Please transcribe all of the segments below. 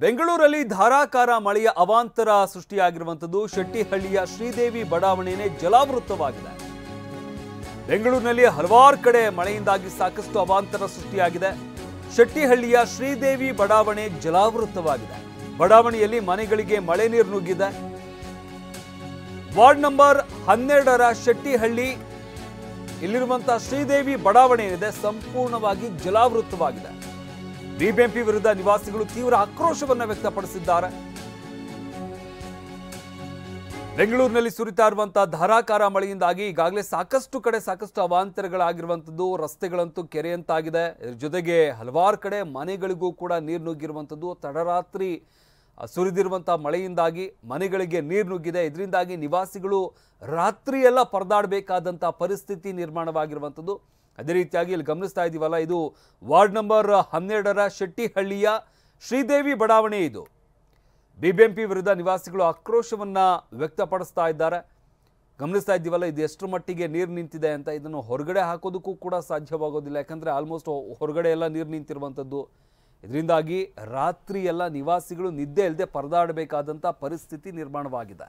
ಬೆಂಗಳೂರಲ್ಲಿ ಧಾರಾಕಾರ ಮಳೆಯ ಅವಾಂತರ ಸೃಷ್ಟಿಯಾಗಿರುವಂತದ್ದು ಶೆಟ್ಟಿಹಳ್ಳಿಯ ಶ್ರೀದೇವಿ ಬಡಾವಣೆನೇ ಜಲಾವೃತವಾಗಿದೆ. ಬೆಂಗಳೂರಿನಲ್ಲಿ ಹಲವಾರು ಕಡೆ ಮಳೆಯಿಂದಾಗಿ ಸಾಕಷ್ಟು ಅವಾಂತರ ಸೃಷ್ಟಿಯಾಗಿದೆ. ಶೆಟ್ಟಿಹಳ್ಳಿಯ ಶ್ರೀದೇವಿ ಬಡಾವಣೆ ಜಲಾವೃತವಾಗಿದೆ. ಬಡಾವಣೆಯಲ್ಲಿ ಮನೆಗಳಿಗೆ ಮಳೆ ನೀರು ನುಗ್ಗಿದೆ. ವಾರ್ಡ್ ನಂಬರ್ 12ರ ಶೆಟ್ಟಿಹಳ್ಳಿ ಇಲ್ಲಿರುವಂತಹ ಶ್ರೀದೇವಿ ಬಡಾವಣೆ ಏನಿದೆ ಸಂಪೂರ್ಣವಾಗಿ ಜಲಾವೃತವಾಗಿದೆ. ಬಿಬಿಎಂಪಿ ವಿರುದ್ಧ ನಿವಾಸಿಗಳು ತೀವ್ರ ಆಕ್ರೋಶವನ್ನು ವ್ಯಕ್ತಪಡಿಸಿದ್ದಾರೆ. ಬೆಂಗಳೂರಿನಲ್ಲಿ ಸುರಿತಾ ಇರುವಂತಹ ಧಾರಾಕಾರ ಮಳೆಯಿಂದಾಗಿ ಈಗಾಗಲೇ ಸಾಕಷ್ಟು ಕಡೆ ಸಾಕಷ್ಟು ಅವಾಂತರಗಳಾಗಿರುವಂಥದ್ದು. ರಸ್ತೆಗಳಂತೂ ಕೆರೆಯಂತಾಗಿದೆ. ಇದರ ಜೊತೆಗೆ ಹಲವಾರು ಕಡೆ ಮನೆಗಳಿಗೂ ಕೂಡ ನೀರು ನುಗ್ಗಿರುವಂಥದ್ದು. ತಡರಾತ್ರಿ ಸುರಿದಿರುವಂತಹ ಮಳೆಯಿಂದಾಗಿ ಮನೆಗಳಿಗೆ ನೀರು ನುಗ್ಗಿದೆ. ಇದರಿಂದಾಗಿ ನಿವಾಸಿಗಳು ರಾತ್ರಿ ಎಲ್ಲ ಪರದಾಡಬೇಕಾದಂತಹ ಪರಿಸ್ಥಿತಿ ನಿರ್ಮಾಣವಾಗಿರುವಂಥದ್ದು. ಅದೇ ರೀತಿಯಾಗಿ ಇಲ್ಲಿ ಗಮನಿಸ್ತಾ ಇದ್ದೀವಲ್ಲ, ಇದು ವಾರ್ಡ್ ನಂಬರ್ 12ರ ಶೆಟ್ಟಿಹಳ್ಳಿಯ ಶ್ರೀದೇವಿ ಬಡಾವಣೆ. ಇದು ಬಿಬಿಎಂಪಿ ವಿರುದ್ಧ ನಿವಾಸಿಗಳು ಆಕ್ರೋಶವನ್ನು ವ್ಯಕ್ತಪಡಿಸ್ತಾ ಇದ್ದಾರೆ. ಗಮನಿಸ್ತಾ ಇದ್ದೀವಲ್ಲ, ಇದು ಎಷ್ಟು ಮಟ್ಟಿಗೆ ನೀರು ನಿಂತಿದೆ ಅಂತ. ಇದನ್ನು ಹೊರಗಡೆ ಹಾಕೋದಕ್ಕೂ ಕೂಡ ಸಾಧ್ಯವಾಗೋದಿಲ್ಲ, ಯಾಕಂದರೆ ಆಲ್ಮೋಸ್ಟ್ ಹೊರಗಡೆ ಎಲ್ಲ ನೀರು ನಿಂತಿರುವಂಥದ್ದು. ಇದರಿಂದಾಗಿ ರಾತ್ರಿ ಎಲ್ಲ ನಿವಾಸಿಗಳು ನಿದ್ದೆ ಇಲ್ಲದೆ ಪರದಾಡಬೇಕಾದಂಥ ಪರಿಸ್ಥಿತಿ ನಿರ್ಮಾಣವಾಗಿದೆ.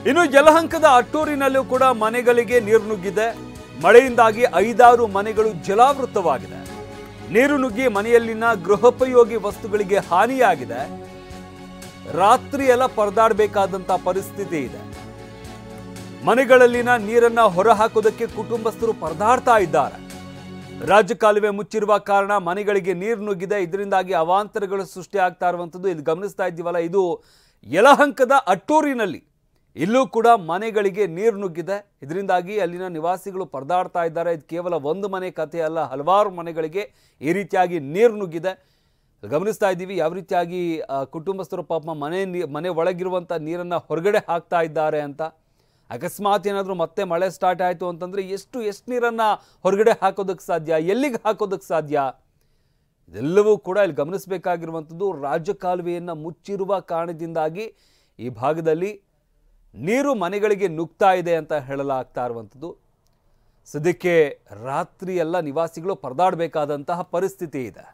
ಇನ್ನು ಯಲಹಂಕದ ಅಟ್ಟೂರಿನಲ್ಲೂ ಕೂಡ ಮನೆಗಳಿಗೆ ನೀರು ನುಗ್ಗಿದೆ. ಮಳೆಯಿಂದಾಗಿ 5-6 ಮನೆಗಳು ಜಲಾವೃತವಾಗಿದೆ. ನೀರು ನುಗ್ಗಿ ಮನೆಯಲ್ಲಿನ ಗೃಹೋಪಯೋಗಿ ವಸ್ತುಗಳಿಗೆ ಹಾನಿಯಾಗಿದೆ. ರಾತ್ರಿ ಎಲ್ಲ ಪರದಾಡಬೇಕಾದಂತ ಪರಿಸ್ಥಿತಿ ಇದೆ. ಮನೆಗಳಲ್ಲಿನ ನೀರನ್ನ ಹೊರಹಾಕೋದಕ್ಕೆ ಕುಟುಂಬಸ್ಥರು ಪರದಾಡ್ತಾ ಇದ್ದಾರೆ. ರಾಜಕಾಲುವೆ ಮುಚ್ಚಿರುವ ಕಾರಣ ಮನೆಗಳಿಗೆ ನೀರು ನುಗ್ಗಿದೆ. ಇದರಿಂದಾಗಿ ಅವಾಂತರಗಳು ಸೃಷ್ಟಿ ಆಗ್ತಾ ಇರುವಂಥದ್ದು. ಇದು ಗಮನಿಸ್ತಾ ಇದ್ದೀವಲ್ಲ, ಇದು ಯಲಹಂಕದ ಅಟ್ಟೂರಿನಲ್ಲಿ ಇಲ್ಲೂ ಕೂಡ ಮನೆಗಳಿಗೆ ನೀರು ನುಗ್ಗಿದೆ. ಇದರಿಂದಾಗಿ ಅಲ್ಲಿನ ನಿವಾಸಿಗಳು ಪರದಾಡ್ತಾ ಇದ್ದಾರೆ. ಇದು ಕೇವಲ ಒಂದು ಮನೆ ಕಥೆ ಅಲ್ಲ, ಹಲವಾರು ಮನೆಗಳಿಗೆ ಈ ರೀತಿಯಾಗಿ ನೀರು ನುಗ್ಗಿದೆ. ಗಮನಿಸ್ತಾ ಇದ್ದೀವಿ ಯಾವ ರೀತಿಯಾಗಿ ಕುಟುಂಬಸ್ಥರು ಪಾಪ ಮನೆ ಒಳಗಿರುವಂಥ ನೀರನ್ನು ಹೊರಗಡೆ ಹಾಕ್ತಾ ಇದ್ದಾರೆ ಅಂತ. ಅಕಸ್ಮಾತ್ ಏನಾದರೂ ಮತ್ತೆ ಮಳೆ ಸ್ಟಾರ್ಟ್ ಆಯಿತು ಅಂತಂದರೆ ಎಷ್ಟು ನೀರನ್ನು ಹೊರಗಡೆ ಹಾಕೋದಕ್ಕೆ ಸಾಧ್ಯ, ಎಲ್ಲಿಗೆ ಹಾಕೋದಕ್ಕೆ ಸಾಧ್ಯ, ಇದೆಲ್ಲವೂ ಕೂಡ ಇಲ್ಲಿ ಗಮನಿಸಬೇಕಾಗಿರುವಂಥದ್ದು. ರಾಜಕಾಲುವೆಯನ್ನು ಮುಚ್ಚಿರುವ ಕಾರಣದಿಂದಾಗಿ ಈ ಭಾಗದಲ್ಲಿ ನೀರು ಮನೆಗಳಿಗೆ ನುಗ್ತಾ ಇದೆ ಅಂತ ಹೇಳಲಾಗ್ತಾ ಇರುವಂಥದ್ದು. ಸದ್ಯಕ್ಕೆ ರಾತ್ರಿ ಎಲ್ಲ ನಿವಾಸಿಗಳು ಪರದಾಡಬೇಕಾದಂತಹ ಪರಿಸ್ಥಿತಿ ಇದೆ.